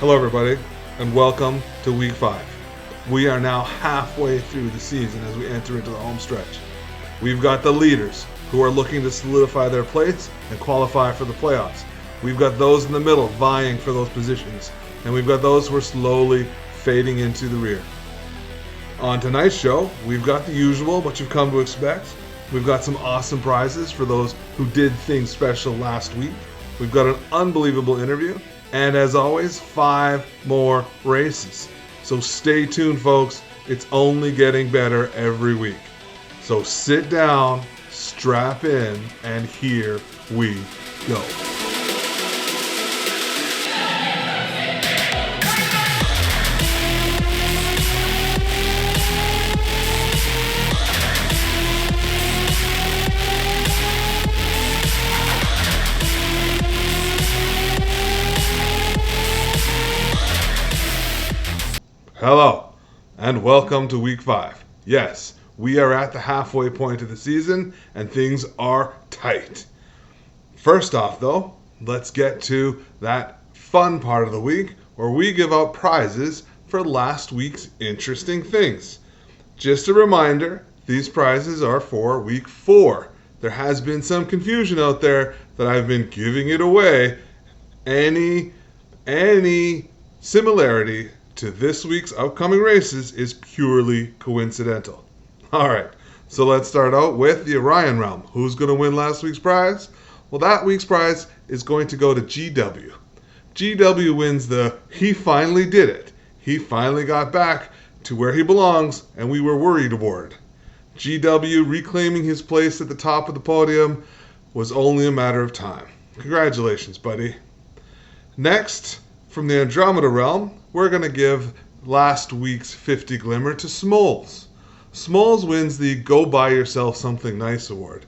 Hello, everybody, and welcome to Week 5. We are now halfway through the season as we enter into the home stretch. We've got the leaders who are looking to solidify their place and qualify for the playoffs. We've got those in the middle vying for those positions, and we've got those who are slowly fading into the rear. On tonight's show, we've got the usual, what you've come to expect. We've got some awesome prizes for those who did things special last week. We've got an unbelievable interview. And as always, 5 more races. So stay tuned, folks. It's only getting better every week. So sit down, strap in, and here we go. Hello, and welcome to Week 5. Yes, we are at the halfway point of the season, and things are tight. First off, though, let's get to that fun part of the week where we give out prizes for last week's interesting things. Just a reminder, these prizes are for Week 4. There has been some confusion out there that I've been giving it away. Any similarity to this week's upcoming races is purely coincidental. Alright, so let's start out with the Orion Realm. Who's going to win last week's prize? Well, that week's prize is going to go to GW. GW wins the He Finally Did It. He finally got back to where he belongs, and we were worried award. GW reclaiming his place at the top of the podium was only a matter of time. Congratulations, buddy. Next, from the Andromeda Realm, we're going to give last week's 50 Glimmer to Smoles. Smoles wins the Go Buy Yourself Something Nice award.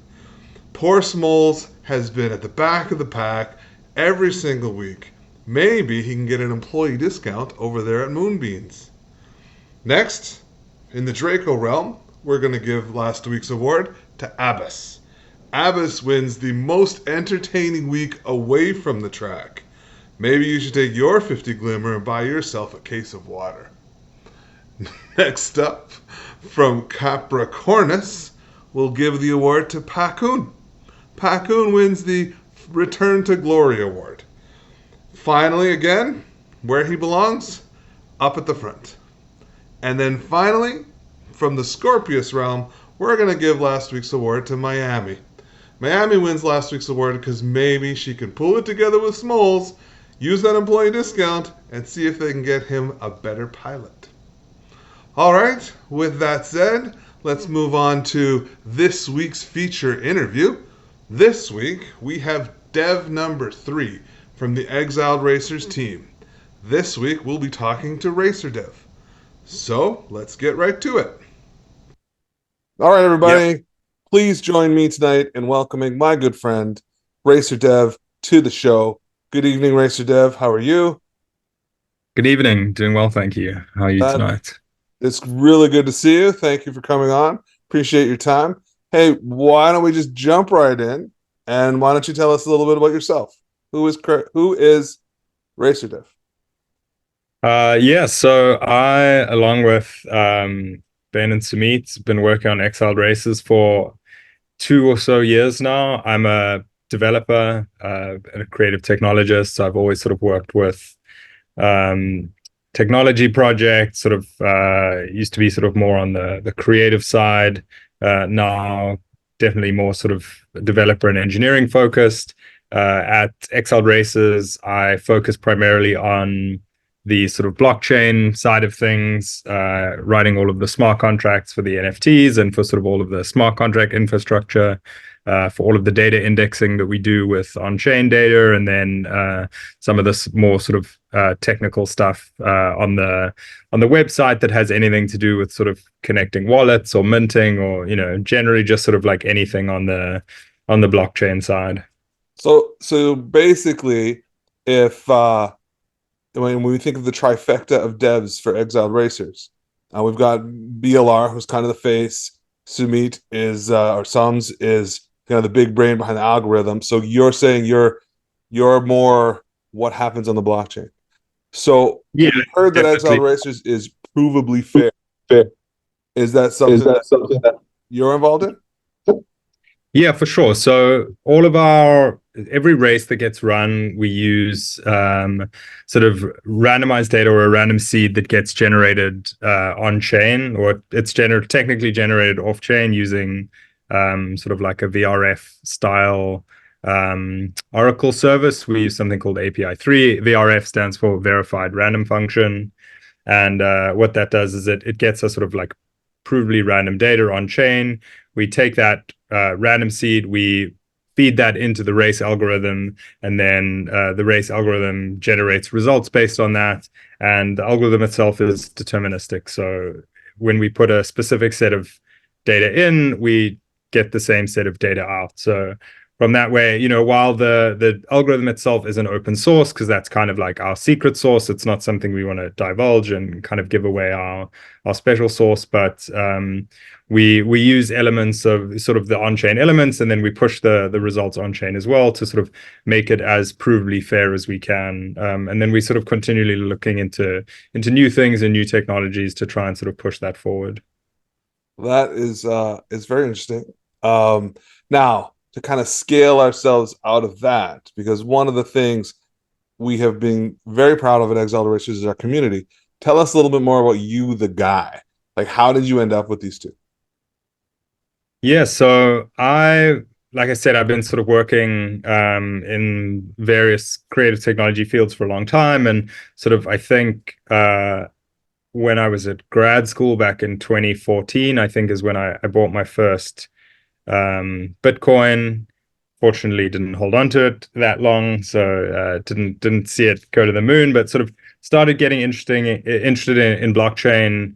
Poor Smoles has been at the back of the pack every single week. Maybe he can get an employee discount over there at Moonbeans. Next, in the Draco Realm, we're going to give last week's award to Abbas. Abbas wins the most entertaining week away from the track. Maybe you should take your 50 Glimmer and buy yourself a case of water. Next up, from Capricornus, we'll give the award to Pacoon. Pacoon wins the Return to Glory award. Finally, again, where he belongs, up at the front. And then finally, from the Scorpius realm, we're going to give last week's award to Miami. Miami wins last week's award because maybe she can pull it together with Smoles, use that employee discount, and see if they can get him a better pilot. Alright, with that said, let's move on to this week's feature interview. This week, we have Dev number 3 from the Exiled Racers team. This week, we'll be talking to Racer Dev. So, let's get right to it. Alright, everybody, Please join me tonight in welcoming my good friend, Racer Dev, to the show. Good evening, Racer Dev. How are you? Good evening. Doing well, thank you. How are you tonight? It's really good to see you. Thank you for coming on. Appreciate your time. Hey, why don't we just jump right in, and why don't you tell us a little bit about yourself? Who is Racer Dev? So I, along with Ben and Sumit, been working on Exiled Races for 2 or so years now. I'm a developer and a creative technologist. So I've always sort of worked with technology projects, sort of used to be sort of more on the creative side. Now definitely more sort of developer and engineering focused. At Exiled Races, I focus primarily on the sort of blockchain side of things, writing all of the smart contracts for the NFTs and for sort of all of the smart contract infrastructure, for all of the data indexing that we do with on-chain data, and then some of this more sort of technical stuff on the website that has anything to do with sort of connecting wallets or minting, or generally just sort of like anything on the blockchain side. So basically, if when we think of the trifecta of devs for Exiled Racers, we've got BLR, who's kind of the face. Sumit is, or Sums is kind of the big brain behind the algorithm. So you're saying you're more what happens on the blockchain. So Yeah, we heard that Exiled definitely. Racers is provably fair. Is that Is something that that something that you're involved in? Yeah, for sure. So all of our every race that gets run, we use sort of randomized data or a random seed that gets generated on chain, or it's technically generated off chain using sort of like a VRF style Oracle service. We use something called API 3. VRF stands for Verified Random Function. And what that does is it gets us sort of like provably random data on chain. We take that random seed, we feed that into the race algorithm, and then the race algorithm generates results based on that. And the algorithm itself is deterministic. So when we put a specific set of data in, we get the same set of data out. So from that way, while the algorithm itself is an open source, because that's kind of like our secret source, it's not something we want to divulge and kind of give away our special source, but we use elements of sort of the on-chain elements, and then we push the results on-chain as well to sort of make it as provably fair as we can. And then we sort of continually looking into new things and new technologies to try and sort of push that forward. That is very interesting. Now to kind of scale ourselves out of that, because one of the things we have been very proud of at Exiled Racers is our community. Tell us a little bit more about you, the guy. Like, how did you end up with these two? Yeah, so like I said, I've been sort of working in various creative technology fields for a long time, and sort of I think when I was at grad school back in 2014, I think is when I bought my first Bitcoin. Fortunately, didn't hold on to it that long, so didn't see it go to the moon. But sort of started getting interested in blockchain.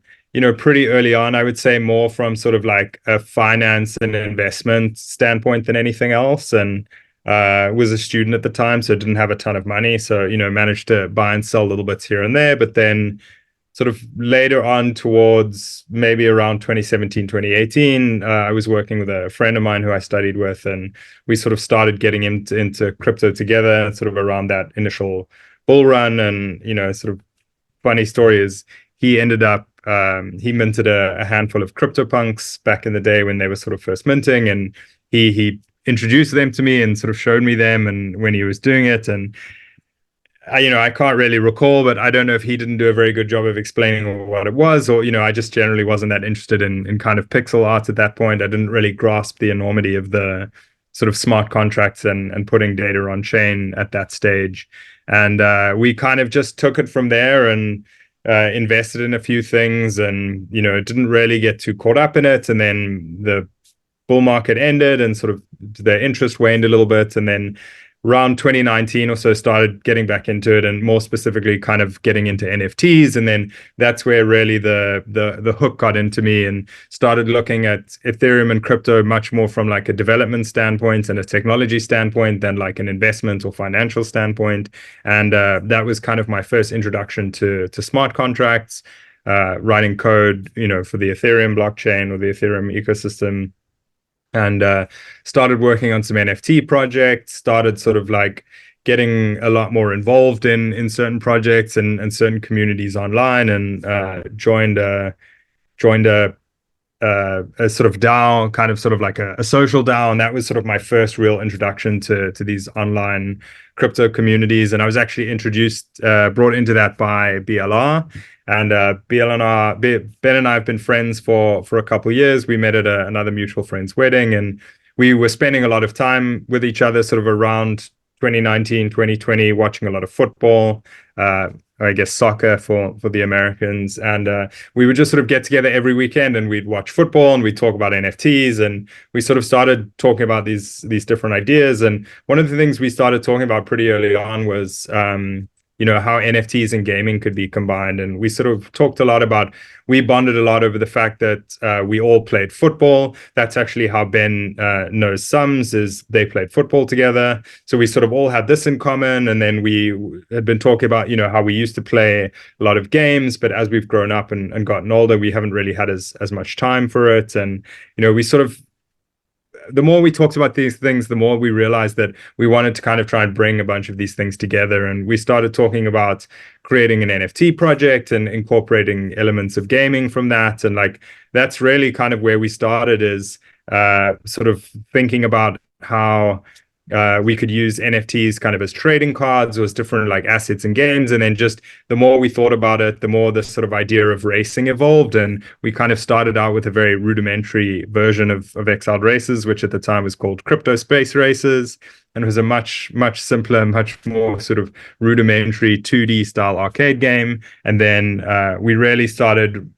Pretty early on, I would say more from sort of like a finance and investment standpoint than anything else. And was a student at the time, so didn't have a ton of money. So managed to buy and sell little bits here and there. But then sort of later on towards maybe around 2017 2018, I was working with a friend of mine who I studied with, and we sort of started getting into crypto together sort of around that initial bull run. And sort of funny story is he ended up he minted a handful of CryptoPunks back in the day when they were sort of first minting, and he introduced them to me and sort of showed me them and when he was doing it. And I can't really recall, but I don't know if he didn't do a very good job of explaining what it was, or I just generally wasn't that interested in kind of pixel art at that point. I didn't really grasp the enormity of the sort of smart contracts and putting data on chain at that stage. And we kind of just took it from there and invested in a few things, and didn't really get too caught up in it. And then the bull market ended, and sort of the interest waned a little bit, and then around 2019 or so started getting back into it, and more specifically kind of getting into NFTs. And then that's where really the hook got into me, and started looking at Ethereum and crypto much more from like a development standpoint and a technology standpoint than like an investment or financial standpoint. And that was kind of my first introduction to smart contracts, writing code for the Ethereum blockchain or the Ethereum ecosystem. And started working on some NFT projects, started sort of like getting a lot more involved in certain projects and certain communities online, and joined a sort of DAO, kind of sort of like a social DAO. And that was sort of my first real introduction to these online crypto communities. And I was actually brought into that by BLR. And Ben and I have been friends for a couple of years. We met at another mutual friend's wedding, and we were spending a lot of time with each other sort of around 2019, 2020, watching a lot of football, I guess soccer for the Americans. And we would just sort of get together every weekend, and we'd watch football, and we'd talk about NFTs, and we sort of started talking about these different ideas. And one of the things we started talking about pretty early on was how NFTs and gaming could be combined. And we sort of talked a lot about, we bonded a lot over the fact that we all played football. That's actually how Ben knows Sums, is they played football together. So we sort of all had this in common. And then we had been talking about, how we used to play a lot of games, but as we've grown up and gotten older, we haven't really had as much time for it. And, we sort of the more we talked about these things, the more we realized that we wanted to kind of try and bring a bunch of these things together. And we started talking about creating an NFT project and incorporating elements of gaming from that. And like that's really kind of where we started, is sort of thinking about how we could use NFTs kind of as trading cards or as different like assets in games. And then just the more we thought about it, the more this sort of idea of racing evolved. And we kind of started out with a very rudimentary version of Exiled Races, which at the time was called Crypto Space Races. And it was a much, much simpler, much more sort of rudimentary 2D style arcade game. And then we really started,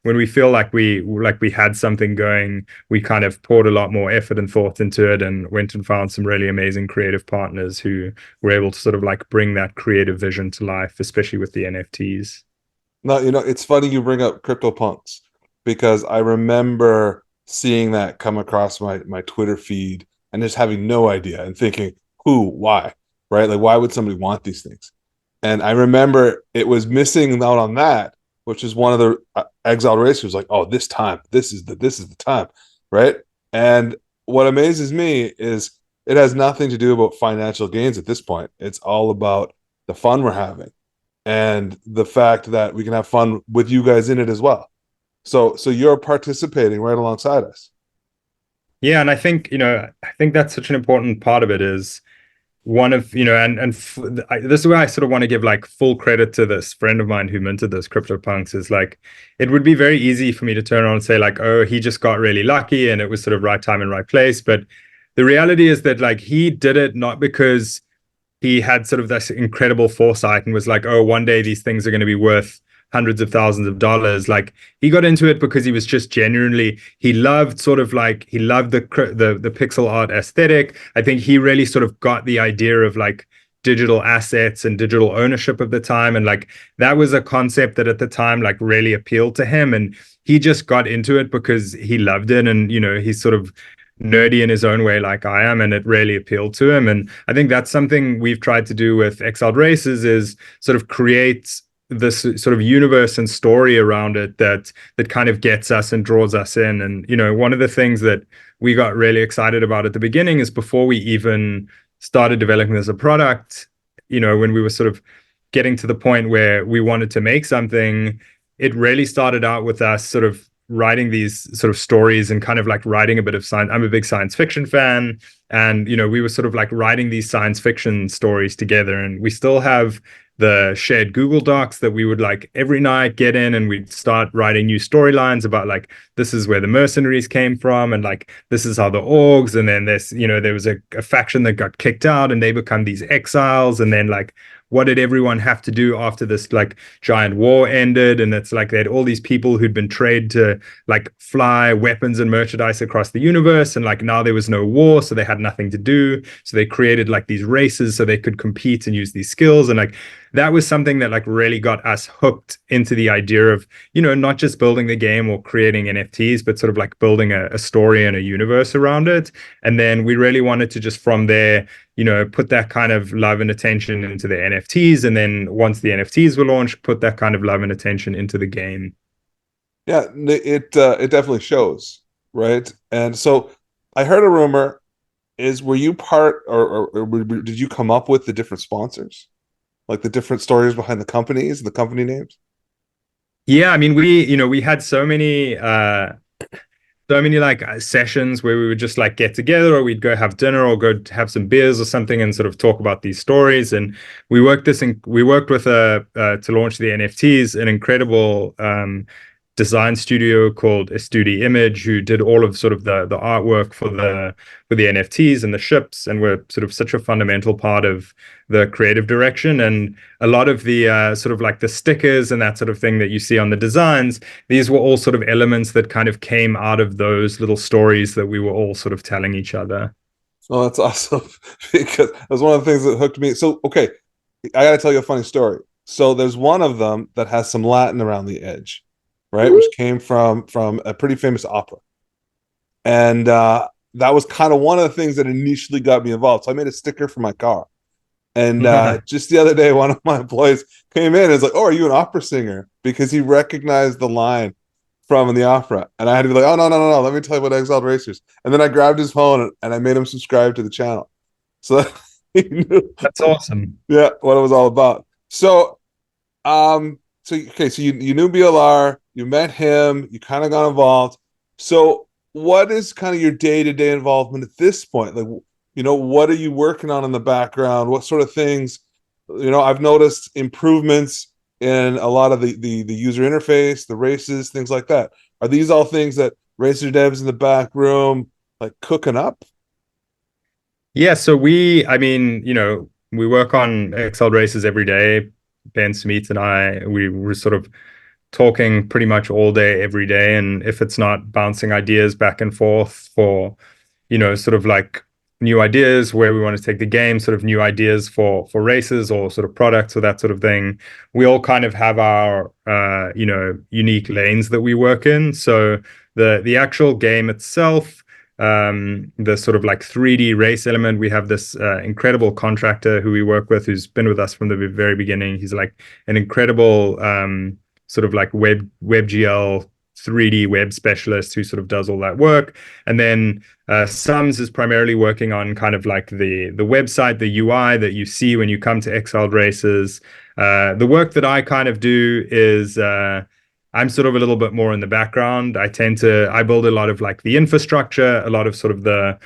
when we feel like we had something going, we kind of poured a lot more effort and thought into it, and went and found some really amazing creative partners who were able to sort of like bring that creative vision to life, especially with the NFTs. Now, it's funny you bring up CryptoPunks, because I remember seeing that come across my Twitter feed and just having no idea and thinking, who, why, right? Like, why would somebody want these things? And I remember it was missing out on that, which is one of the exiled racers like, oh, this is the time, right? And what amazes me is it has nothing to do about financial gains at this point. It's all about the fun we're having and the fact that we can have fun with you guys in it as well. So you're participating right alongside us. Yeah, and I think that's such an important part of it, is one of, this is where I sort of want to give like full credit to this friend of mine who minted this CryptoPunks. Is like, it would be very easy for me to turn around and say like, oh, he just got really lucky and it was sort of right time and right place. But the reality is that like he did it not because he had sort of this incredible foresight and was like, oh, one day these things are going to be worth hundreds of thousands of dollars. Like he got into it because he was just genuinely, he loved the pixel art aesthetic. I think he really sort of got the idea of like digital assets and digital ownership of the time, and like that was a concept that at the time like really appealed to him, and he just got into it because he loved it. And he's sort of nerdy in his own way like I am, and it really appealed to him. And I think that's something we've tried to do with Exiled Races, is sort of create this sort of universe and story around it that kind of gets us and draws us in. And one of the things that we got really excited about at the beginning is, before we even started developing as a product, when we were sort of getting to the point where we wanted to make something, it really started out with us sort of writing these sort of stories and kind of like writing a bit of science. I'm a big science fiction fan, and we were sort of like writing these science fiction stories together. And we still have the shared Google Docs that we would like every night get in, and we'd start writing new storylines about like, this is where the mercenaries came from, and like this is how the orgs, and then there was a faction that got kicked out and they become these exiles, and then like, what did everyone have to do after this like giant war ended? And it's like they had all these people who'd been trained to like fly weapons and merchandise across the universe, and like now there was no war, so they had nothing to do, so they created like these races so they could compete and use these skills. And like that was something that like really got us hooked into the idea of not just building the game or creating NFTs, but sort of like building a story and a universe around it. And then we really wanted to just from there put that kind of love and attention into the NFTs. And then once the NFTs were launched, put that kind of love and attention into the game. Yeah, it definitely shows, right? And so I heard a rumor. Were you part, or did you come up with the different sponsors, like the different stories behind the companies and the company names? Yeah, I mean, we had so many like sessions where we would just like get together, or we'd go have dinner or go have some beers or something and sort of talk about these stories. And we worked with to launch the NFTs, an incredible design studio called Estudi Image, who did all of sort of the artwork for the NFTs and the ships, and were sort of such a fundamental part of the creative direction. And a lot of the sort of like the stickers and that sort of thing that you see on the designs, these were all sort of elements that kind of came out of those little stories that we were all sort of telling each other. Oh, that's awesome. Because that was one of the things that hooked me. So, okay, I got to tell you a funny story. So there's one of them that has some Latin around the edge, right? Which came from a pretty famous opera. And that was kind of one of the things that initially got me involved. So I made a sticker for my car. And just the other day, one of my employees came in and was like, oh, are you an opera singer? Because he recognized the line from in the opera. And I had to be like, oh, no, no, no, no. Let me tell you about Exiled Racers. And then I grabbed his phone and I made him subscribe to the channel. So that he knew, That's awesome. yeah, what it was all about. So okay, so you knew BLR, you met him, you kind of got involved. So what is kind of your day-to-day involvement at this point? Like, what are you working on in the background? What sort of things? I've noticed improvements in a lot of the user interface, the races, things like that. Are these all things that racer devs in the back room like cooking up? Yeah, so I mean, we work on Excel races every day. Ben Smeets and I, we were sort of talking pretty much all day, every day. And if it's not bouncing ideas back and forth for, sort of like new ideas where we want to take the game, sort of new ideas for races or sort of products or that sort of thing, we all kind of have our unique lanes that we work in. So the actual game itself, the sort of like 3D race element, we have this incredible contractor who we work with who's been with us from the very beginning. He's like an incredible sort of like WebGL 3D web specialist who sort of does all that work. And then Sums is primarily working on kind of like the website, the UI that you see when you come to Exiled Races. The work that I kind of do is I'm sort of a little bit more in the background. I build a lot of like the infrastructure, a lot of sort of the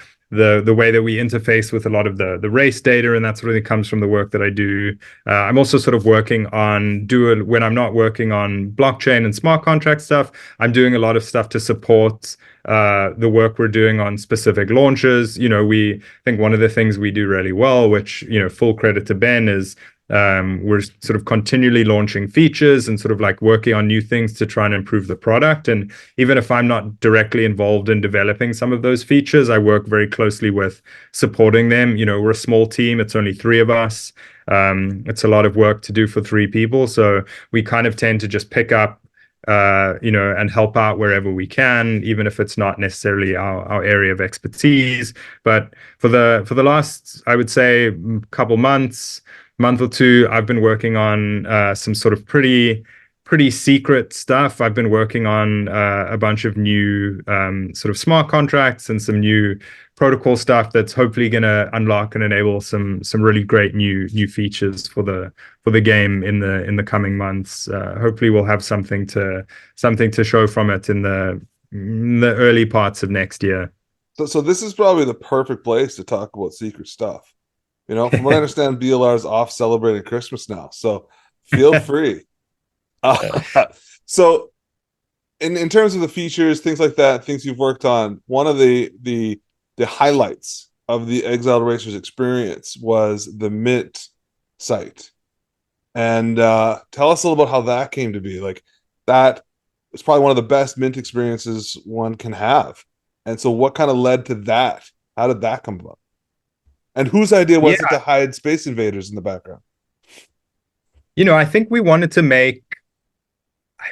way that we interface with a lot of the race data, and that sort of thing comes from the work that I do. I'm also sort of working on when I'm not working on blockchain and smart contract stuff, I'm doing a lot of stuff to support the work we're doing on specific launches. I think one of the things we do really well, which, full credit to Ben, is we're sort of continually launching features and sort of like working on new things to try and improve the product. And even if I'm not directly involved in developing some of those features, I work very closely with supporting them. We're a small team. It's only 3 of us. It's a lot of work to do for 3 people. So we kind of tend to just pick up and help out wherever we can, even if it's not necessarily our area of expertise. But for the last, I would say, couple month or two, I've been working on some sort of pretty secret stuff. I've been working on a bunch of new sort of smart contracts and some new protocol stuff that's hopefully going to unlock and enable some really great new features for the game in the coming months. Hopefully, we'll have something to show from it in the early parts of next year. So this is probably the perfect place to talk about secret stuff. From what I understand, BLR is off celebrating Christmas now, so feel free. Uh, so, in terms of the features, things like that, things you've worked on, one of the highlights of the Exiled Racers experience was the Mint site, and tell us a little about how that came to be. Like, that is probably one of the best Mint experiences one can have. And so, what kind of led to that? How did that come about? And whose idea was it to hide Space Invaders in the background? I think we wanted to make,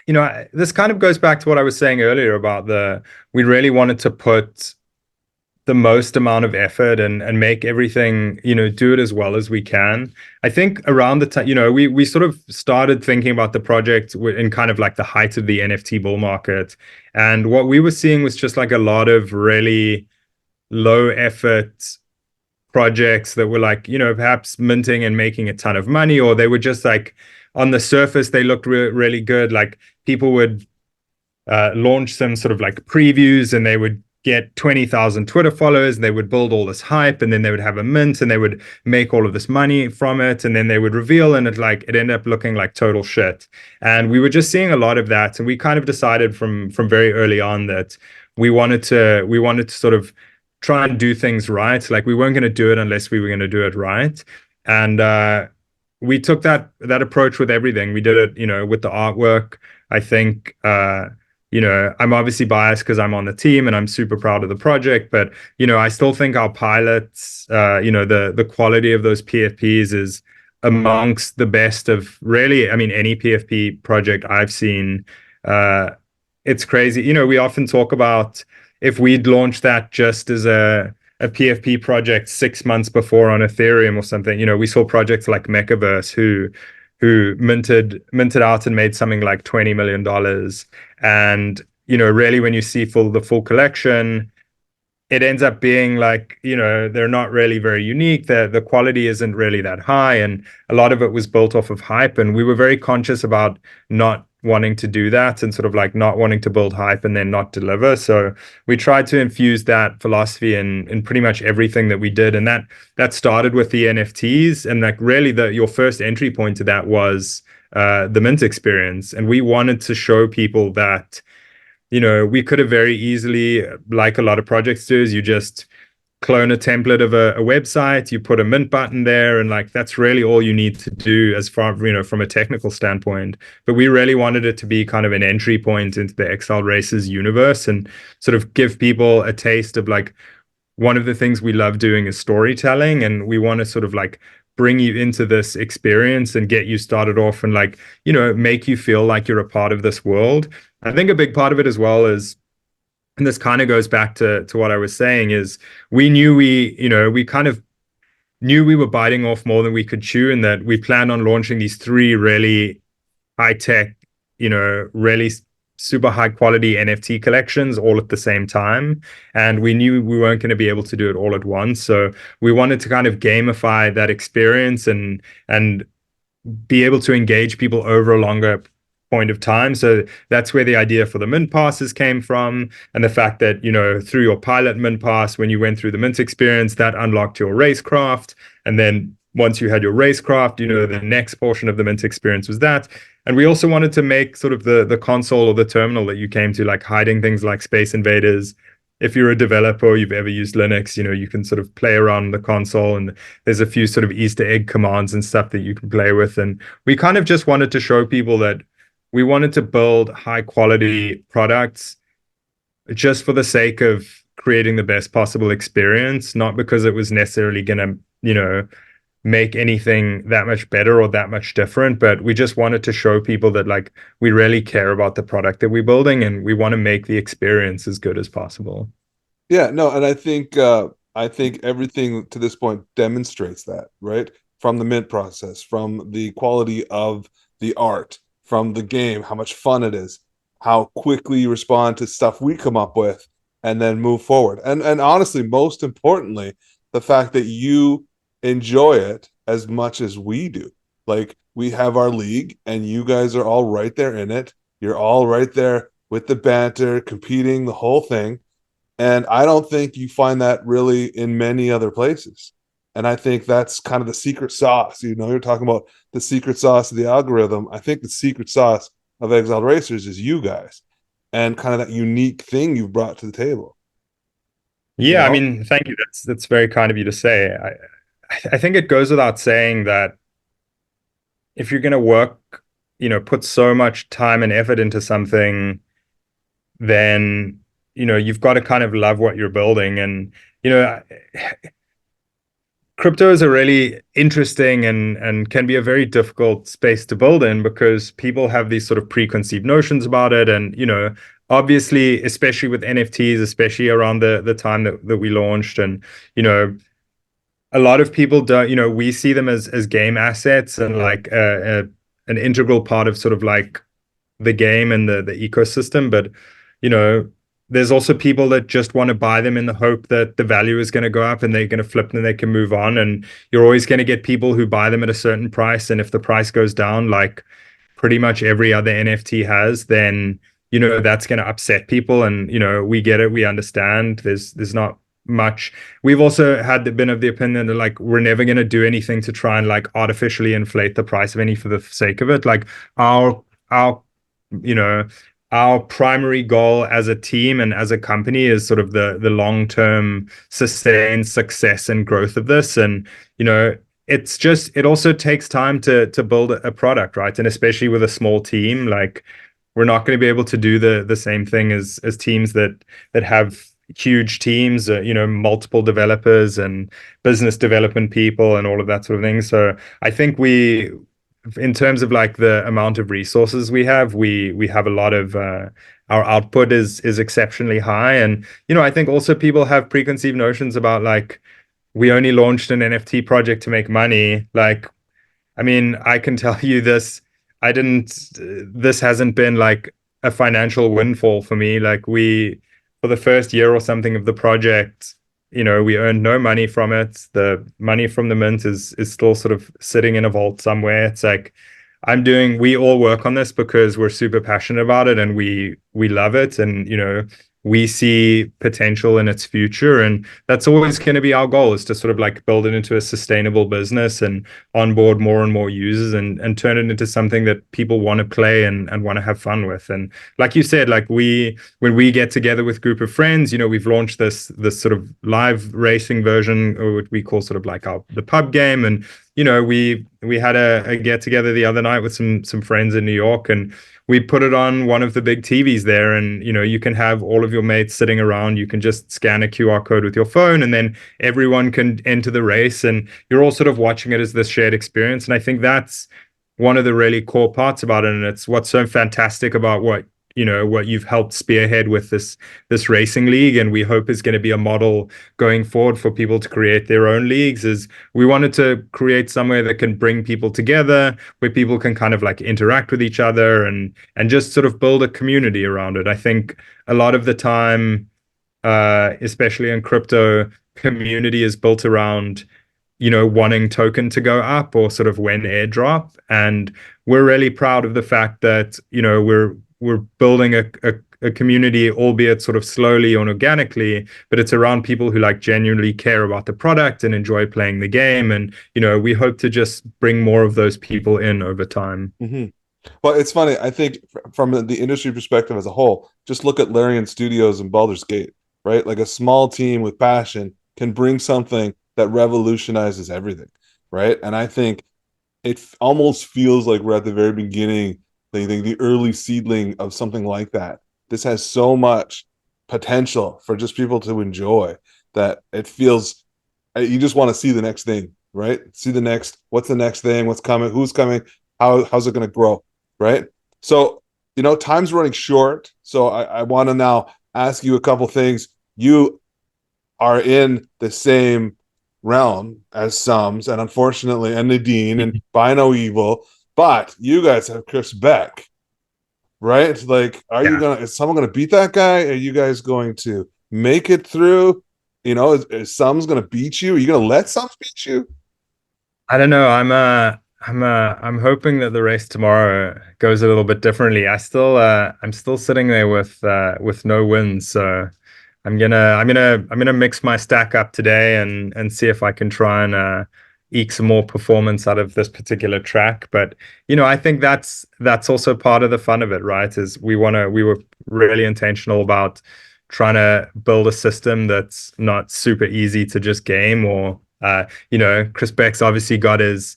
this kind of goes back to what I was saying earlier about we really wanted to put the most amount of effort and make everything, do it as well as we can. I think around the time, we sort of started thinking about the project in kind of like the height of the NFT bull market. And what we were seeing was just like a lot of really low effort projects that were like, perhaps minting and making a ton of money, or they were just like on the surface, they looked really good. Like people would launch some sort of like previews and they would get 20,000 Twitter followers, and they would build all this hype, and then they would have a mint and they would make all of this money from it, and then they would reveal, and it ended up looking like total shit. And we were just seeing a lot of that, and we kind of decided from very early on that we wanted to sort of try and do things right. Like we weren't going to do it unless we were going to do it right. And we took that approach with everything. We did it, with the artwork. I think, I'm obviously biased because I'm on the team and I'm super proud of the project, but, I still think our pilots, the quality of those PFPs is amongst the best of really, I mean, any PFP project I've seen. It's crazy. We often talk about if we'd launched that just as a PFP project 6 months before on Ethereum or something, we saw projects like Mechaverse who minted out and made something like $20 million. And really when you see the full collection, it ends up being like, they're not really very unique. The quality isn't really that high, and a lot of it was built off of hype. And we were very conscious about not wanting to do that, and sort of like not wanting to build hype and then not deliver. So we tried to infuse that philosophy in pretty much everything that we did, and that started with the NFTs. And like really, your first entry point to that was the Mint experience, and we wanted to show people that we could have very easily, like a lot of projects do, is you just clone a template of a website, you put a mint button there, and like that's really all you need to do as far, from a technical standpoint. But we really wanted it to be kind of an entry point into the Exiled Races universe, and sort of give people a taste of like, one of the things we love doing is storytelling, and we want to sort of like bring you into this experience and get you started off and like, make you feel like you're a part of this world. I think a big part of it as well is, and this kind of goes back to what I was saying, is we knew we kind of knew we were biting off more than we could chew, and that we planned on launching these three really high tech, really super high quality NFT collections all at the same time. And we knew we weren't going to be able to do it all at once. So we wanted to kind of gamify that experience and be able to engage people over a longer point of time. So that's where the idea for the mint passes came from. And the fact that, through your pilot mint pass, when you went through the mint experience, that unlocked your racecraft. And then once you had your racecraft, the next portion of the mint experience was that. And we also wanted to make sort of the console or the terminal that you came to, like hiding things like Space Invaders. If you're a developer or you've ever used Linux, you can sort of play around the console, and there's a few sort of Easter egg commands and stuff that you can play with. And we kind of just wanted to show people that we wanted to build high quality products just for the sake of creating the best possible experience, not because it was necessarily going to, make anything that much better or that much different, but we just wanted to show people that like we really care about the product that we're building, and we want to make the experience as good as possible. Yeah, no, and I think everything to this point demonstrates that, right? From the mint process, from the quality of the art, from the game, how much fun it is, how quickly you respond to stuff we come up with, and then move forward. And honestly, most importantly, the fact that you enjoy it as much as we do. Like we have our league, and you guys are all right there in it. You're all right there with the banter, competing, the whole thing. And I don't think you find that really in many other places. And I think that's kind of the secret sauce. You're talking about the secret sauce of the algorithm. I think the secret sauce of Exiled Racers is you guys, and kind of that unique thing you've brought to the table. You Yeah, I know? mean, thank you. That's very kind of you to say. I think it goes without saying that if you're going to work, put so much time and effort into something, then you've got to kind of love what you're building. And you know crypto is a really interesting and can be a very difficult space to build in, because people have these sort of preconceived notions about it. And obviously, especially with NFTs, especially around the time that we launched, and you know a lot of people don't, we see them as game assets, and like an integral part of sort of like the game and the ecosystem. But you know there's also people that just want to buy them in the hope that the value is going to go up and they're going to flip and they can move on. And you're always going to get people who buy them at a certain price, and if the price goes down, like pretty much every other NFT has, then that's going to upset people. And we get it, we understand. There's not much. We've also been of the opinion that like we're never going to do anything to try and like artificially inflate the price of any for the sake of it. Like our you know our primary goal as a team and as a company is sort of the long-term sustained success and growth of this. And it also takes time to build a product, right? And especially with a small team, like we're not going to be able to do the same thing as teams that have huge teams, multiple developers and business development people and all of that sort of thing. So I think in terms of like the amount of resources we have a lot of our output is exceptionally high. And I think also people have preconceived notions about like we only launched an NFT project to make money. Like, I mean, I can tell you this, I didn't this hasn't been like a financial windfall for me. Like for the first year or something of the project, we earned no money from it. The money from the mint is still sort of sitting in a vault somewhere. It's like we all work on this because we're super passionate about it and we love it. And, we see potential in its future. And that's always going to be our goal, is to sort of like build it into a sustainable business and onboard more and more users and turn it into something that people want to play and want to have fun with. And like you said, like when we get together with a group of friends, we've launched this sort of live racing version, or what we call sort of like the pub game. And we had a get together the other night with some friends in New York, and we put it on one of the big TVs there. And you can have all of your mates sitting around. You can just scan a QR code with your phone, and then everyone can enter the race, and you're all sort of watching it as this shared experience. And I think that's one of the really core parts about it, and it's what's so fantastic about what you've helped spearhead with this racing league, and we hope is going to be a model going forward for people to create their own leagues. Is we wanted to create somewhere that can bring people together, where people can kind of like interact with each other and just sort of build a community around it. I think a lot of the time, especially in crypto, community is built around wanting token to go up or sort of when airdrop. And we're really proud of the fact that, we're building a community, albeit sort of slowly and organically, but it's around people who like genuinely care about the product and enjoy playing the game. And, we hope to just bring more of those people in over time. Mm-hmm. Well, it's funny. I think from the industry perspective as a whole, just look at Larian Studios and Baldur's Gate, right? Like a small team with passion can bring something that revolutionizes everything, right? And I think almost feels like we're at the very beginning, the early seedling of something like that. This has so much potential for just people to enjoy that it feels you just want to see the next thing, right? See what's the next thing, what's coming, who's coming, how's it going to grow, right? So, time's running short. So I want to now ask you a couple things. You are in the same realm as Sums and unfortunately and Nadine and By No Evil, but you guys have Chris Beck, right? Like, Yeah. is someone gonna beat that guy? Are you guys going to make it through? Is Sums gonna beat you? Are you gonna let Sums beat you? I don't know. I'm hoping that the race tomorrow goes a little bit differently. I'm still sitting there with no wins. So I'm gonna mix my stack up today and see if I can try and eke some more performance out of this particular track. But I think that's also part of the fun of it, right? Is we were really intentional about trying to build a system that's not super easy to just game. Or Chris Beck's obviously got his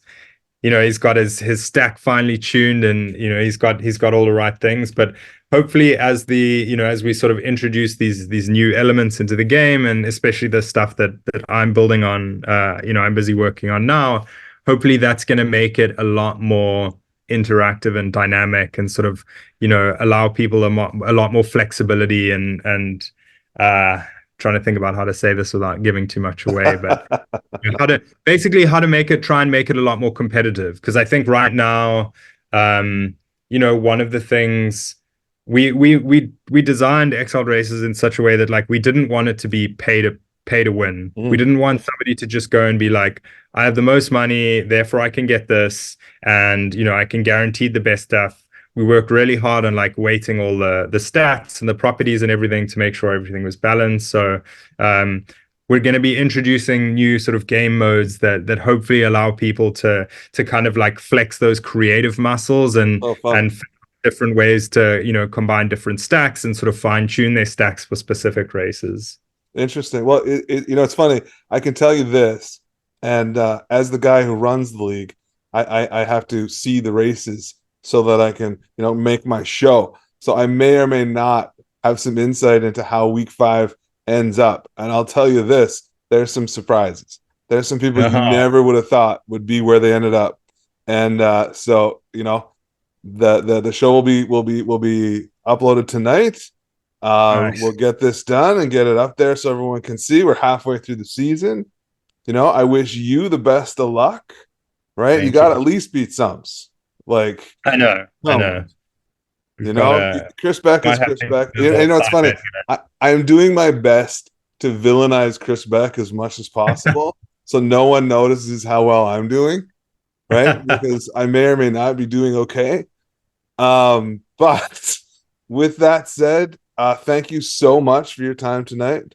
stack finely tuned, and he's got all the right things. But hopefully, as we sort of introduce these new elements into the game, and especially the stuff that I'm building on, I'm busy working on now, hopefully that's going to make it a lot more interactive and dynamic, and sort of allow people a lot more flexibility, and trying to think about how to say this without giving too much away. But how to try and make it a lot more competitive. Because I think right now, one of the things we designed Exiled Races in such a way that like we didn't want it to be pay to win. We Mm. didn't want somebody to just go and be like, I have the most money, therefore I can get this, and I can guarantee the best stuff. We worked really hard on like weighting all the stats and the properties and everything to make sure everything was balanced. So we're going to be introducing new sort of game modes that hopefully allow people to kind of like flex those creative muscles Oh, fun. and different ways to combine different stacks and sort of fine tune their stacks for specific races. Interesting. Well, it's funny. I can tell you this, and as the guy who runs the league, I have to see the races so that I can, make my show. So I may or may not have some insight into how week 5 ends up. And I'll tell you this, there's some surprises. There's some people you Uh-huh. never would have thought would be where they ended up. And so, the show will be uploaded tonight. We'll Nice. get this done and get it up there so everyone can see. We're halfway through the season. I wish you the best of luck, right? You Thank got to you. at least beat Sums. Like, I know. I come know. on. we've got a Chris Beck is might have Chris things Beck. a bit more It's funny. excited. I'm doing my best to villainize Chris Beck as much as possible, so no one notices how well I'm doing, right? Because I may or may not be doing okay. But with that said, thank you so much for your time tonight.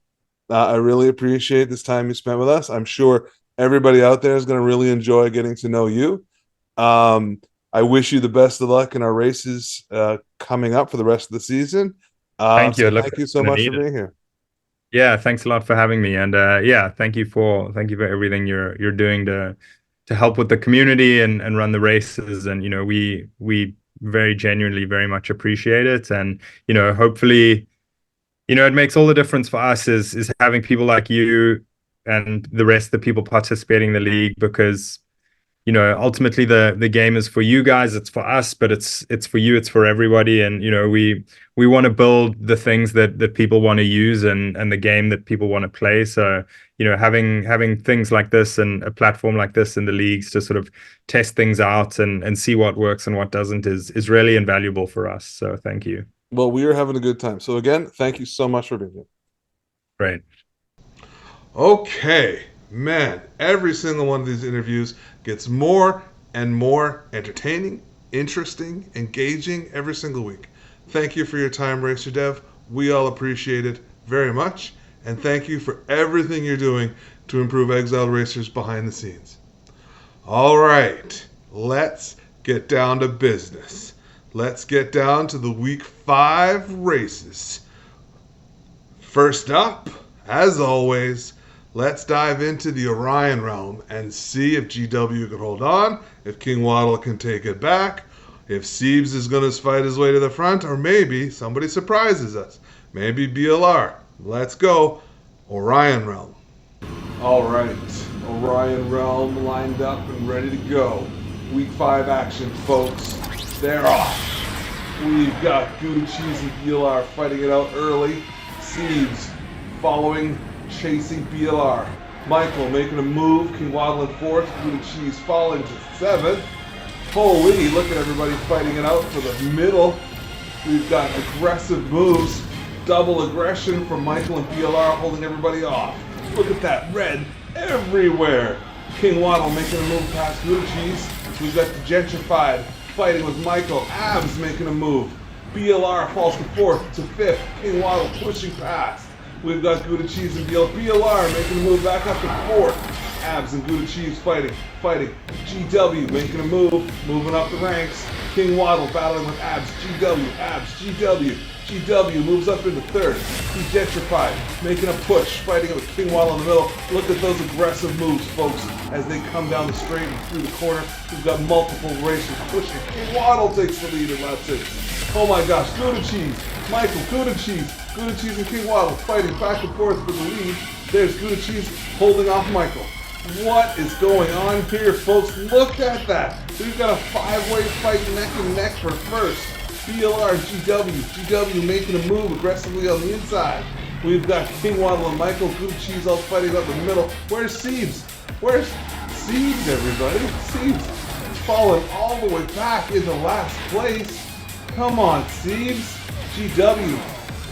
I really appreciate this time you spent with us. I'm sure everybody out there is going to really enjoy getting to know you. Um, I wish you the best of luck in our races coming up for the rest of the season. Thank you. So It looks thank like you so I'm gonna much for need it. being here. Yeah, thanks a lot for having me. And yeah, thank you for everything you're doing to help with the community and run the races. And we very genuinely very much appreciate it. And hopefully, it makes all the difference for us is having people like you and the rest of the people participating in the league, because ultimately the game is for you guys, it's for us, but it's for you, it's for everybody. And we want to build the things that people want to use, and the game that people want to play. So having things like this and a platform like this in the leagues to sort of test things out and see what works and what doesn't is really invaluable for us. So thank you. Well, we are having a good time. So again, thank you so much for being here. Great. Okay, man, every single one of these interviews gets more and more entertaining, interesting, engaging every single week. Thank you for your time, Racer Dev. We all appreciate it very much. And thank you for everything you're doing to improve Exiled Racers behind the scenes. All right, let's get down to business. Let's get down to the week 5 races. First up, as always, let's dive into the Orion realm and see if GW can hold on, if King Waddle can take it back, if Siebes is going to fight his way to the front, or maybe somebody surprises us. Maybe BLR. Let's go. Orion realm. All right, Orion realm lined up and ready to go. Week 5 action, folks. They're off. We've got Gouda Cheese and BLR fighting it out early. Siebes following, chasing BLR. Michael making a move. King Waddle in 4th. Gouda Cheese falling to 7th. Holy, look at everybody fighting it out for the middle. We've got aggressive moves. Double aggression from Michael and BLR holding everybody off. Look at that red everywhere. King Waddle making a move past Gouda Cheese. We've got the Gentrified fighting with Michael. Abs making a move. BLR falls to 4th to 5th. King Waddle pushing past. We've got Gouda Cheese and BLR making a move back up to 4th. Abs and Gouda Cheese fighting. GW making a move, moving up the ranks. King Waddle battling with Abs. GW. GW moves up into 3rd. He's gentrified, making a push, fighting it with King Waddle in the middle. Look at those aggressive moves, folks, as they come down the straight and through the corner. We've got multiple racers pushing. King Waddle takes the lead in lap 6. Oh my gosh, Gouda Cheese, Michael, Gouda Cheese and King Waddle fighting back and forth for the lead. There's Gouda Cheese holding off Michael. What is going on here, folks? Look at that. We've got a 5-way fight neck and neck for first. BLR, GW making a move aggressively on the inside. We've got King Waddle and Michael, Gouda Cheese all fighting up the middle. Where's Siebes? Where's Siebes, everybody? Siebes is falling all the way back into last place. Come on, Siebes. GW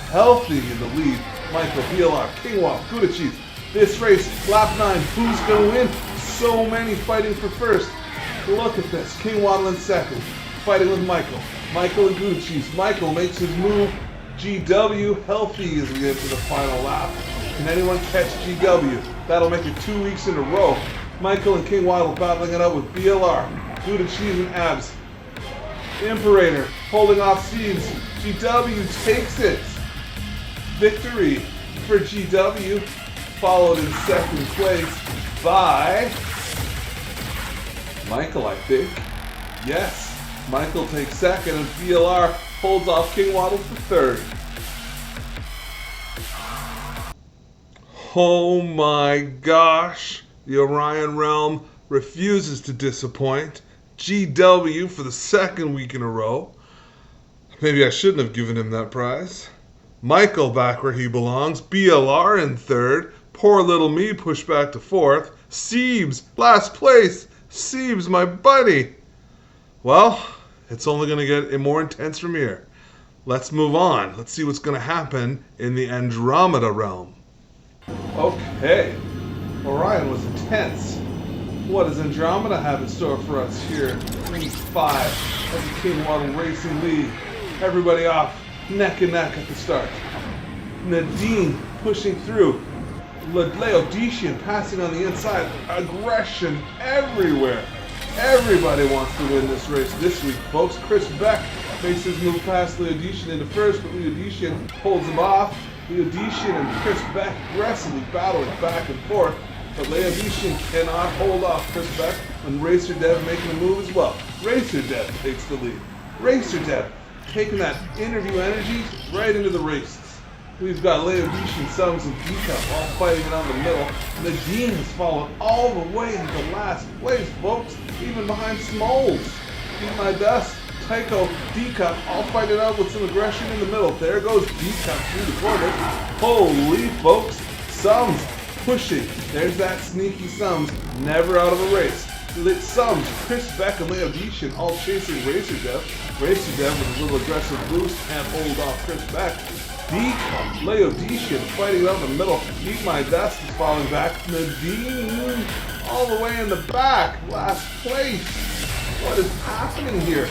healthy in the lead. Michael, BLR, King Waddle, Gouda Cheese. This race, lap 9, who's going to win? So many fighting for first. Look at this. King Waddle in 2nd, fighting with Michael. Michael and Gouda Cheese. Michael makes his move. GW healthy as we get to the final lap. Can anyone catch GW? That'll make it 2 weeks in a row. Michael and King Waddle battling it out with BLR. Gouda Cheese and Abs. Imperator holding off Siebes. GW takes it. Victory for GW. Followed in 2nd place by Michael, I think. Yes. Michael takes 2nd and BLR holds off King Waddle for 3rd. Oh my gosh. The Orion Realm refuses to disappoint. GW for the 2nd week in a row. Maybe I shouldn't have given him that prize. Michael back where he belongs. BLR in 3rd. Poor little me pushed back to 4th. Siebes, last place. Siebes, my buddy. Well, it's only going to get more intense from here. let's move on. Let's see what's going to happen in the Andromeda realm. Okay. Orion was intense. What does Andromeda have in store for us here in Week 5 of the King Waddle Racing League? Everybody off neck and neck at the start. Nadine pushing through. Laodician passing on the inside. Aggression everywhere. Everybody wants to win this race this week, folks. Chris Beck makes his move past Laodician into first, but Laodician holds him off. Laodician and Chris Beck aggressively battling back and forth, but Laodician cannot hold off Chris Beck, and Racer Dev making a move as well. Racer Dev takes the lead. Racer Dev taking that interview energy right into the races. We've got Laodician, Sums, and Decup all fighting it on the middle. Nadine has fallen all the way into last place, folks, even behind Smalls. Eat My Dust, Tycho, Decup all fighting out with some aggression in the middle. There goes Decup through the corner. Holy folks, Sums pushing. There's that sneaky Sums, never out of a race. Sums, Chris Beck, and Laodician all chasing Racer Dev. Racer Dev with a little aggressive boost can't hold off Chris Beck. Decup, Laodician fighting out in the middle. Eat My Dust is falling back. Nadine all the way in the back. Last place. What is happening here?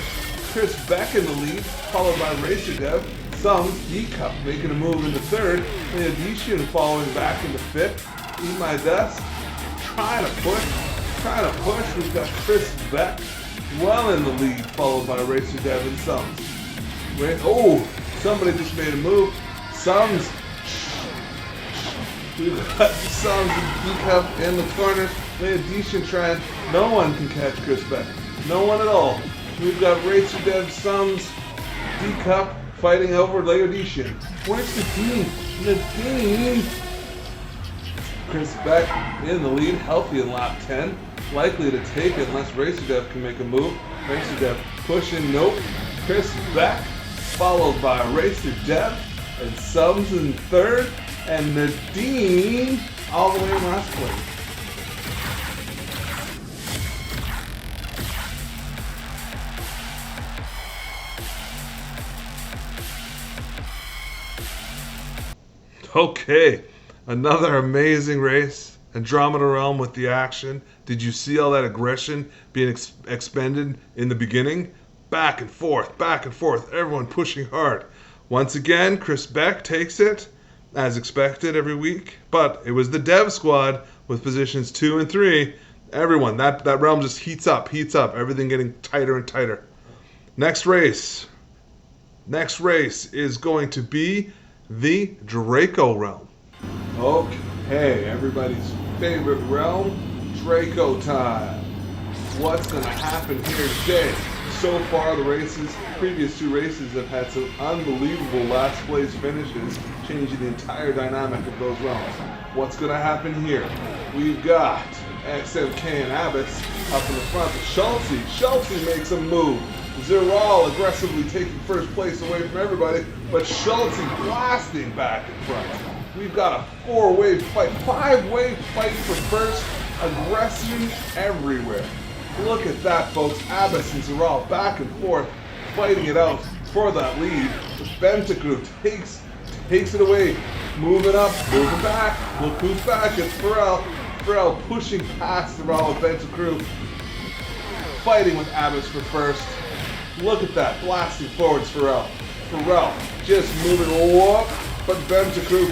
Chris Beck in the lead, followed by Racer Dev. Sums, Decup making a move into third. Laodician following back into fifth. Eat My Dust trying to push. We've got Chris Beck well in the lead, followed by Racer Dev and Sums. Oh, somebody just made a move. Sums. We've got Sums and Decup in the corners. Laodician trying. No one can catch Chris Beck. No one at all. We've got Racer Dev, Sums, Decup fighting over Laodician. Where's Nadine? Nadine. Chris Beck in the lead, healthy in lap 10. Likely to take it unless Racer Dev can make a move. Racer Dev pushing, nope. Chris Beck followed by Racer Dev and Sums in third, and Nadine all the way in last place. Okay, another amazing race. Andromeda Realm with the action. Did you see all that aggression being expended in the beginning? Back and forth, everyone pushing hard. Once again, Chris Beck takes it, as expected every week, but it was the Dev squad with positions 2 and 3. Everyone, that realm just heats up, everything getting tighter and tighter. Next race is going to be the Draco realm. Okay, everybody's favorite realm, Draco time. What's going to happen here today? So far, the previous 2 races have had some unbelievable last place finishes, changing the entire dynamic of those realms. What's going to happen here? We've got XMK and Abbas up in the front. Schulte makes a move. Zeral aggressively taking first place away from everybody, but Schulte blasting back in front. We've got a 4-wave fight, 5-wave fight for first. Aggression everywhere. Look at that, folks. Abbas and Zeral back and forth, fighting it out for that lead. Bentacru takes it away, moving up, moving back. Look who's back. It's Pharrell. Pharrell pushing past Zeral with Bentacru, fighting with Abbas for first. Look at that, blasting forwards Pharrell. Pharrell just moving up, but Bentacru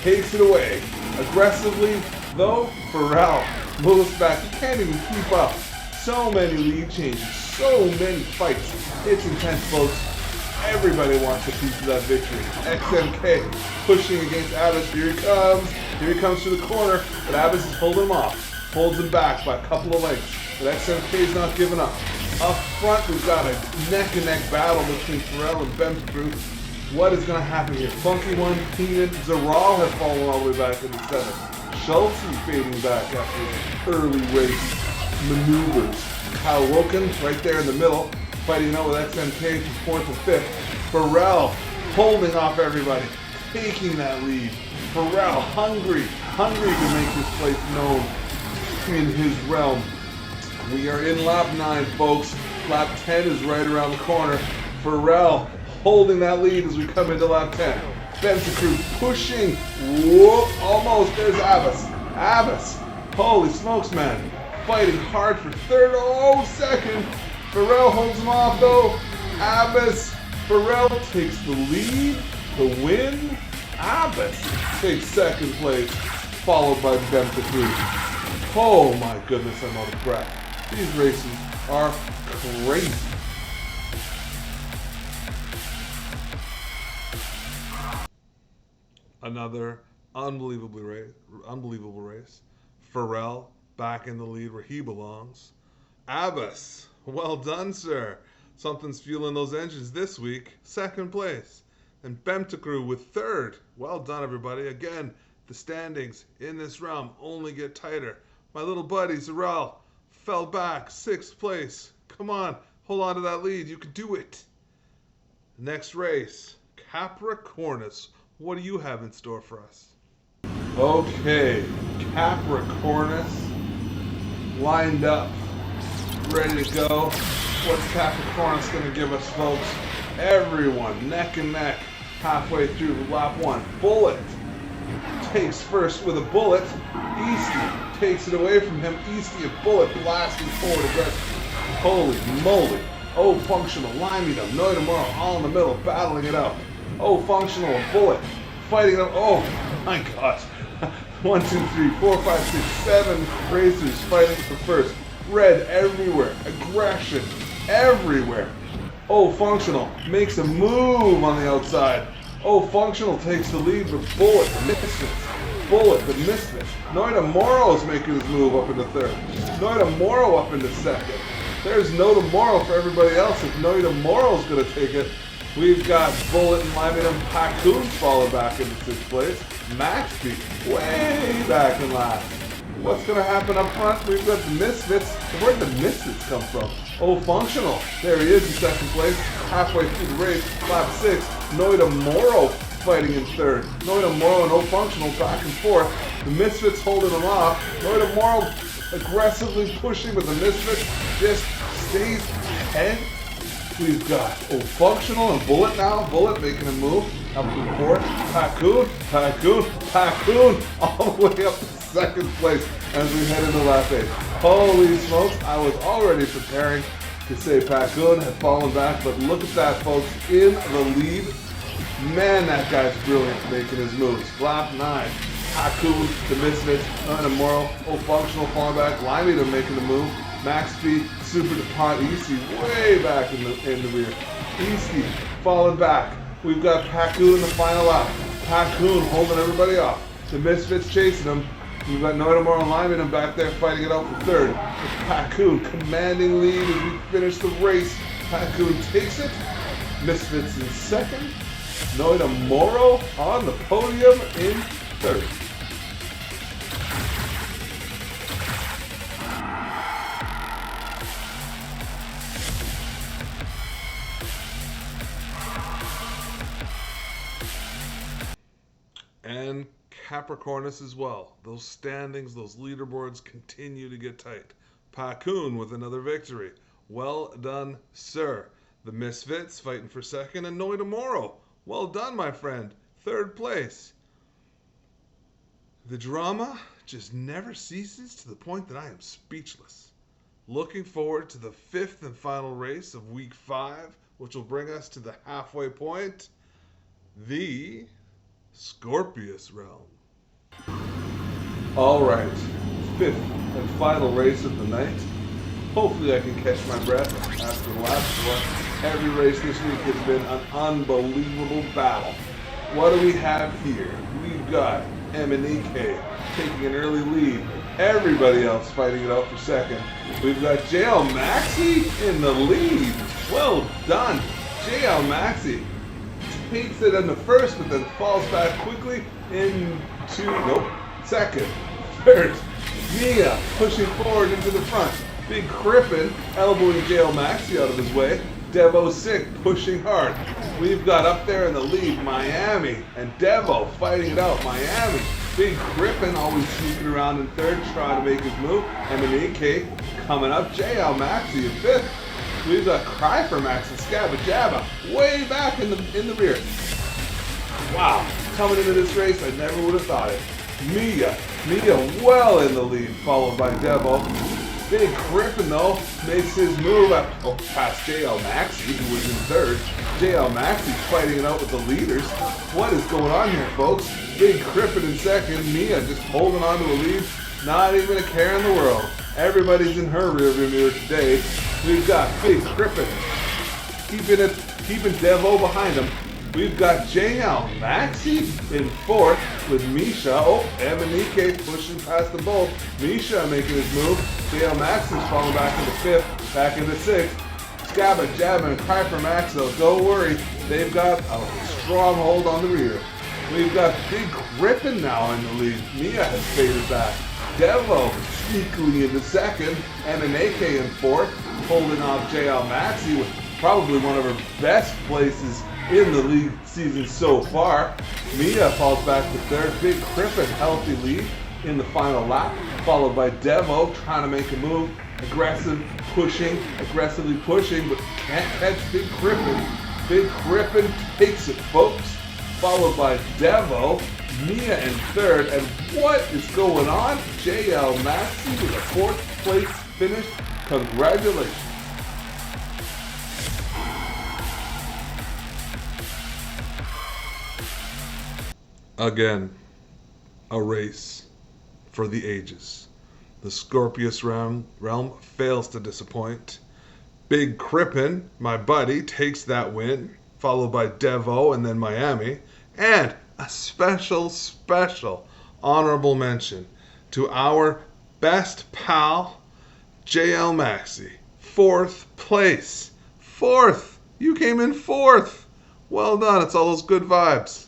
takes it away. Aggressively, though, Pharrell moves back. He can't even keep up. So many lead changes, so many fights. It's intense, folks. Everybody wants a piece of that victory. XMK pushing against Abbas. Here he comes. Here he comes to the corner, but Abbas is holding him off. Holds him back by a couple of lengths. But XMK is not giving up. Up front, we've got a neck-and-neck battle between Pharrell and Bentacru. What is going to happen here? Funky One, Keenan, Zeral has fallen all the way back in the 7th. Schulte fading back after early race maneuvers. Kyle Woken right there in the middle, fighting out with XMK from 4th and 5th. Pharrell holding off everybody, taking that lead. Pharrell hungry to make his place known in his realm. We are in lap 9, folks. Lap 10 is right around the corner. Pharrell holding that lead as we come into lap 10. Bentacrude pushing. Whoa, almost. There's Abbas. Abbas. Holy smokes, man. Fighting hard for third. Oh, second. Farrell holds him off, though. Abbas. Farrell takes the lead to win. Abbas takes second place, followed by Bentacrude. Oh, my goodness, I'm out of breath. These races are crazy. Another unbelievable race. Farrell back in the lead where he belongs. Abbas, well done, sir. Something's fueling those engines this week. Second place. And Bentacrude with third. Well done, everybody. Again, the standings in this realm only get tighter. My little buddy, Zarel, fell back. Sixth place. Come on. Hold on to that lead. You can do it. Next race. Capricornus. What do you have in store for us? Okay, Capricornus lined up, ready to go. What's Capricornus going to give us, folks? Everyone neck and neck halfway through lap 1. Bullet takes first with a bullet. Easty takes it away from him. Easty, a bullet blasting forward aggressively. Holy moly. Oh, functional, liming them. Noidamaro all in the middle, battling it out. Oh, functional, a bullet, fighting them. Oh, my gosh. 1, 2, 3, 4, 5, 6, 7 racers fighting for first. Red everywhere. Aggression everywhere. Oh, functional makes a move on the outside. Oh, functional takes the lead, but Bullet, the Misfits. Bullet, the Misfits. Noida Moro's making his move up into third. Noida Moro up into second. There's Noida Moro for everybody else. If Noida Moro's going to take it, we've got Bullet and Limington Pacoon falling back into sixth place. Maxby way back in last. What's going to happen up front? We've got the Misfits. Where'd the Misfits come from? Oh, functional. There he is in second place. Halfway through the race, lap 6. Noida Moro fighting in third. Noida Moro and Oh Functional back and forth. The Misfits holding them off. Noida Moro aggressively pushing, but the Misfits just stays ahead. We've got Oh Functional and Bullet now. Bullet making a move up to fourth. Pacoon, all the way up to second place as we head into lap 8. Holy smokes, I was already preparing to say Pacoon had fallen back, but look at that, folks, in the lead. Man, that guy's brilliant making his moves. Lap 9, Pacoon, the Misfits, Moro, Oh Functional falling back, Limington making the move. Max Speed, Super DuPont, Easty way back in the rear. Easty falling back. We've got Pacoon in the final lap. Pacoon holding everybody off. The Misfits chasing him. We've got Noidamore and Limington back there fighting it out for third. Pacoon commanding lead as we finish the race. Pacoon takes it. Misfits in second. Noidamoro on the podium in third. And Capricornus as well. Those standings, those leaderboards continue to get tight. Pacoon with another victory. Well done, sir. The Misfits fighting for second, and Noida Moro. Well done, my friend. Third place. The drama just never ceases to the point that I am speechless. Looking forward to the fifth and final race of week 5, which will bring us to the halfway point. The Scorpius realm. All right, fifth and final race of the night. Hopefully I can catch my breath after the last one. Every race this week has been an unbelievable battle. What do we have here? We've got M&EK taking an early lead. Everybody else fighting it out for second. We've got JL Maxi in the lead. Well done, JL Maxi. Takes it in the first, but then falls back quickly into second. Third, Mia pushing forward into the front. Big Crippen elbowing JL Maxi out of his way. Devo Sick pushing hard. We've got up there in the lead Miami and Devo fighting it out. Miami. Big Crippen always sneaking around in third, trying to make his move. M&EK coming up. JL Maxi in fifth. We've got Cry for Max and Scabba Jabba way back in the rear. Wow, coming into this race, I never would have thought it. Mia well in the lead, followed by Devo. Big Crippen, though, makes his move up past JL Maxi, who was in third. JL Maxi's fighting it out with the leaders. What is going on here, folks? Big Crippen in second. Mia just holding on to a lead. Not even a care in the world. Everybody's in her rearview mirror today. We've got Big Crippen keeping Devo behind him. We've got JL Maxi in fourth with Misha. Oh, Emanike pushing past them both. Misha making his move. JL Maxi's falling back into fifth, back into sixth. Scabba, Jabba, and Cry for Max, though, don't worry. They've got a strong hold on the rear. We've got Big Crippen now in the lead. Mia has faded back. Devo sneakily into second. Emanike in fourth, holding off JL Maxi with probably one of her best places in the league season so far. Mia falls back to third. Big Crippen healthy lead in the final lap, followed by Devo trying to make a move, aggressively pushing, but can't catch Big Crippen. Big Crippen takes it, folks, followed by Devo. Mia in third, and what is going on? JL Maxi with a fourth place finish. Congratulations. Again, a race for the ages. The Scorpius realm fails to disappoint. Big Crippen, my buddy, takes that win, followed by Devo and then Miami. And a special honorable mention to our best pal, JL Maxi. Fourth place. Fourth! You came in fourth! Well done, it's all those good vibes.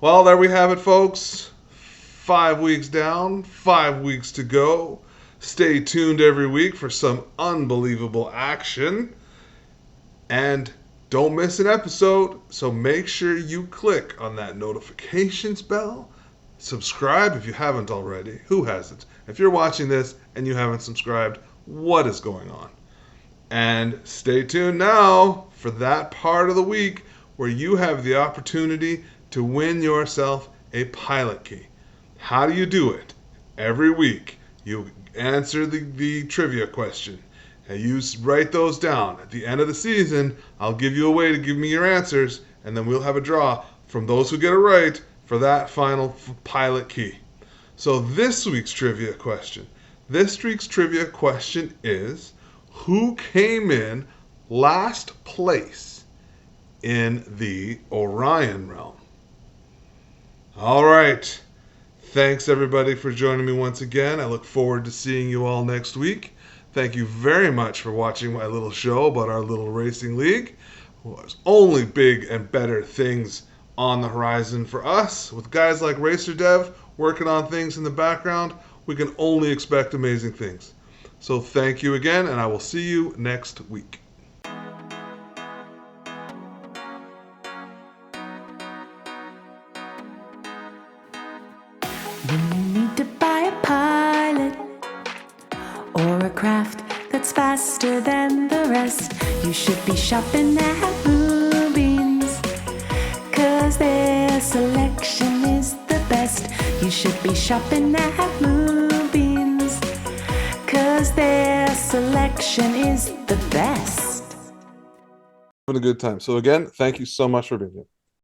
Well, there we have it, folks. 5 weeks down, 5 weeks to go. Stay tuned every week for some unbelievable action. And don't miss an episode, so make sure you click on that notifications bell. Subscribe if you haven't already. Who hasn't? If you're watching this and you haven't subscribed, what is going on? And stay tuned now for that part of the week where you have the opportunity to win yourself a pilot key. How do you do it? Every week you answer the trivia question and you write those down. At the end of the season, I'll give you a way to give me your answers, and then we'll have a draw from those who get it right for that final pilot key. So this week's trivia question is, who came in last place in the Orion realm? All right. Thanks, everybody, for joining me once again. I look forward to seeing you all next week. Thank you very much for watching my little show about our little racing league. Well, there's only big and better things on the horizon for us. With guys like Racer Dev working on things in the background, we can only expect amazing things. So thank you again, and I will see you next week. When you need to buy a pilot or a craft that's faster than the rest, you should be shopping at Moonbeams, 'cause their selection is the best. You should be shopping at Moonbeams, 'cause their selection is the best. Having a good time. So again, thank you so much for being here.